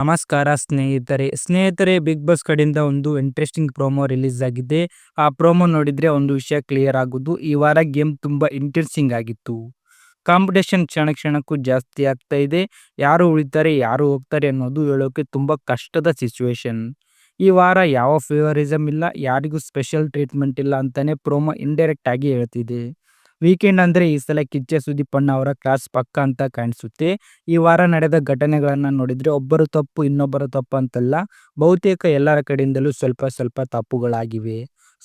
ನಮಸ್ಕಾರ ಸ್ನೇಹಿತರೆ big boss ಕಡೆಯಿಂದ ಒಂದು ಇಂಟ್ರೆಸ್ಟಿಂಗ್ ಪ್ರೋಮೋ ರಿಲೀಸ್ ಆಗಿದೆ. ಆ ಪ್ರೋಮೋ ನೋಡಿದ್ರೆ ಒಂದು ವಿಷಯ ಕ್ಲಿಯರ್ ಆಗುವುದು. ಈ ವಾರ ಗೇಮ್ ತುಂಬಾ ಇಂಟ್ರೆಸ್ಟಿಂಗ್ ಆಗಿತ್ತು. ಕಾಂಪಿಟೇಷನ್ ಕ್ಷಣ ಕ್ಷಣಕ್ಕೂ ಜಾಸ್ತಿ ಆಗ್ತಾ ಇದೆ. ಯಾರು ಉಳಿತಾರೆ ಯಾರು ಹೋಗ್ತಾರೆ ಅನ್ನೋದು ಹೇಳೋಕೆ ತುಂಬಾ ಕಷ್ಟದ ಸಿಚುವೇಶನ್. ಈ ವಾರ ಯಾವ ಫೇವರಿಸಂ ಇಲ್ಲ, ಯಾರಿಗೂ ಸ್ಪೆಷಲ್ ಟ್ರೀಟ್ಮೆಂಟ್ ಇಲ್ಲ ಅಂತಾನೆ ಪ್ರೋಮೋ ಇಂಡೈರೆಕ್ಟ್ ಆಗಿ ಹೇಳ್ತಿದೆ. ವೀಕೆಂಡ್ ಅಂದ್ರೆ ಈ ಸಲ ಕಿಚ್ಚ ಸುದೀಪಣ್ಣ ಅವರ ಕ್ಲಾಸ್ ಪಕ್ಕ ಅಂತ ಕಾಣಿಸುತ್ತೆ. ಈ ವಾರ ನಡೆದ ಘಟನೆಗಳನ್ನ ನೋಡಿದ್ರೆ ಒಬ್ಬರು ತಪ್ಪು ಇನ್ನೊಬ್ಬರ ತಪ್ಪು ಅಂತಲ್ಲ, ಬಹುತೇಕ ಎಲ್ಲರ ಕಡೆಯಿಂದಲೂ ಸ್ವಲ್ಪ ಸ್ವಲ್ಪ ತಪ್ಪುಗಳಾಗಿವೆ.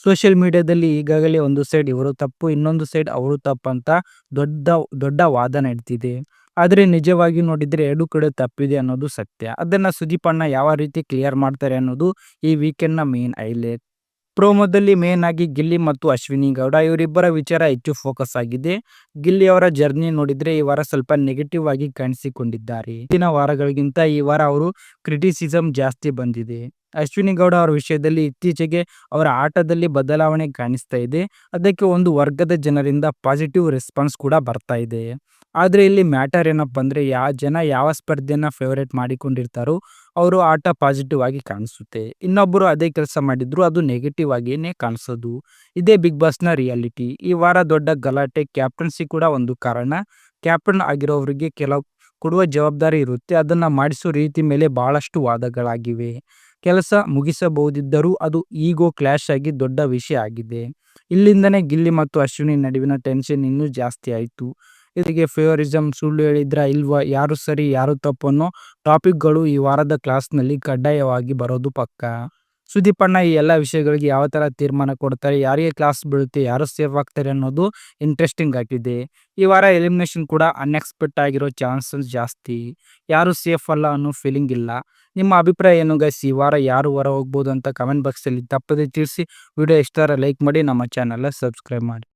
ಸೋಷಿಯಲ್ ಮೀಡಿಯಾದಲ್ಲಿ ಈಗಾಗಲೇ ಒಂದು ಸೈಡ್ ಇವರು ತಪ್ಪು, ಇನ್ನೊಂದು ಸೈಡ್ ಅವರು ತಪ್ಪು ಅಂತ ದೊಡ್ಡ ದೊಡ್ಡ ವಾದ ನಡೆದಿದೆ. ಆದ್ರೆ ನಿಜವಾಗಿ ನೋಡಿದ್ರೆ ಎರಡು ಕಡೆ ತಪ್ಪಿದೆ ಅನ್ನೋದು ಸತ್ಯ. ಅದನ್ನ ಸುದೀಪಣ್ಣ ಯಾವ ರೀತಿ ಕ್ಲಿಯರ್ ಮಾಡ್ತಾರೆ ಅನ್ನೋದು ಈ ವೀಕೆಂಡ್ ನ ಮೇನ್ ಹೈಲೈಟ್. ಪ್ರೋಮೋದಲ್ಲಿ ಮೇನ್ ಆಗಿ ಗಿಲ್ಲಿ ಮತ್ತು ಅಶ್ವಿನಿ ಗೌಡ ಇವರಿಬ್ಬರ ವಿಚಾರ ಹೆಚ್ಚು ಫೋಕಸ್ ಆಗಿದೆ. ಗಿಲ್ಲಿ ಅವರ ಜರ್ನಿ ನೋಡಿದ್ರೆ ಈ ವಾರ ಸ್ವಲ್ಪ ನೆಗೆಟಿವ್ ಆಗಿ ಕಾಣಿಸಿಕೊಂಡಿದ್ದಾರೆ. ಹಿಂದಿನ ವಾರಗಳಿಗಿಂತ ಈ ವಾರ ಅವರು ಕ್ರಿಟಿಸಿಸಂ ಜಾಸ್ತಿ ಬಂದಿದೆ. ಅಶ್ವಿನಿ ಗೌಡ ಅವರ ವಿಷಯದಲ್ಲಿ ಇತ್ತೀಚೆಗೆ ಅವರ ಆಟದಲ್ಲಿ ಬದಲಾವಣೆ ಕಾಣಿಸ್ತಾ ಇದೆ. ಅದಕ್ಕೆ ಒಂದು ವರ್ಗದ ಜನರಿಂದ ಪಾಸಿಟಿವ್ ರೆಸ್ಪಾನ್ಸ್ ಕೂಡ ಬರ್ತಾ ಇದೆ. ಆದ್ರೆ ಇಲ್ಲಿ ಮ್ಯಾಟರ್ ಏನಪ್ಪಾ ಅಂದ್ರೆ ಯಾವ ಸ್ಪರ್ಧೆಯನ್ನ ಫೇವರೇಟ್ ಮಾಡಿಕೊಂಡಿರ್ತಾರೋ ಅವರು ಆಟ ಪಾಸಿಟಿವ್ ಆಗಿ ಕಾಣಿಸುತ್ತೆ. ಇನ್ನೊಬ್ಬರು ಅದೇ ಕೆಲಸ ಮಾಡಿದ್ರು ಅದು ನೆಗೆಟಿವ್ ಆಗಿನೇ ಕಾಣಿಸೋದು. ಇದೇ ಬಿಗ್ ಬಾಸ್ ನ ರಿಯಾಲಿಟಿ. ಈ ವಾರ ದೊಡ್ಡ ಗಲಾಟೆ ಕ್ಯಾಪ್ಟನ್ಸಿ ಕೂಡ ಒಂದು ಕಾರಣ. ಕ್ಯಾಪ್ಟನ್ ಆಗಿರೋರಿಗೆ ಕೆಲವು ಕೊಡುವ ಜವಾಬ್ದಾರಿ ಇರುತ್ತೆ, ಅದನ್ನ ಮಾಡಿಸೋ ರೀತಿ ಮೇಲೆ ಬಹಳಷ್ಟು ವಾದಗಳಾಗಿವೆ. ಕೆಲಸ ಮುಗಿಸಬಹುದಿದ್ದರೂ ಅದು ಈಗೋ ಕ್ಲಾಶ್ ಆಗಿ ದೊಡ್ಡ ವಿಷಯ ಆಗಿದೆ. ಇಲ್ಲಿಂದನೇ ಗಿಲ್ಲಿ ಮತ್ತು ಅಶ್ವಿನಿ ನಡುವಿನ ಟೆನ್ಷನ್ ಇನ್ನೂ ಜಾಸ್ತಿ ಆಯಿತು. ಇದಕ್ಕೆ ಫೇವರಿಸಂ, ಸುಳ್ಳು ಹೇಳಿದ್ರಾ ಇಲ್ವಾ, ಯಾರು ಸರಿ ಯಾರು ತಪ್ಪು ಅನ್ನೋ ಟಾಪಿಕ್ಗಳು ಈ ವಾರದ ಕ್ಲಾಸ್ನಲ್ಲಿ ಕಡ್ಡಾಯವಾಗಿ ಬರೋದು ಪಕ್ಕಾ. ಸುದೀಪಣ್ಣ ಈ ಎಲ್ಲ ವಿಷಯಗಳಿಗೆ ಯಾವ ತರ ತೀರ್ಮಾನ ಕೊಡ್ತಾರೆ, ಯಾರಿಗೆ ಕ್ಲಾಸ್ ಬೀಳುತ್ತೆ, ಯಾರು ಸೇಫ್ ಆಗ್ತಾರೆ ಅನ್ನೋದು ಇಂಟ್ರೆಸ್ಟಿಂಗ್ ಆಗಿದೆ. ಈ ವಾರ ಎಲಿಮಿನೇಷನ್ ಕೂಡ ಅನ್ಎಕ್ಸ್ಪೆಕ್ಟ್ ಆಗಿರೋ ಚಾನ್ಸಸ್ ಜಾಸ್ತಿ. ಯಾರು ಸೇಫ್ ಅಲ್ಲ ಅನ್ನೋ ಫೀಲಿಂಗ್ ಇಲ್ಲ. ನಿಮ್ಮ ಅಭಿಪ್ರಾಯ ಏನು ಗೈಸ್? ಈ ವಾರ ಯಾರು ಹೊರ ಹೋಗ್ಬೋದು ಅಂತ ಕಮೆಂಟ್ ಬಾಕ್ಸಲ್ಲಿ ತಪ್ಪದೆ ತಿಳಿಸಿ. ವಿಡಿಯೋ ಇಷ್ಟ ಲೈಕ್ ಮಾಡಿ, ನಮ್ಮ ಚಾನಲ್ ಸಬ್ಸ್ಕ್ರೈಬ್ ಮಾಡಿ.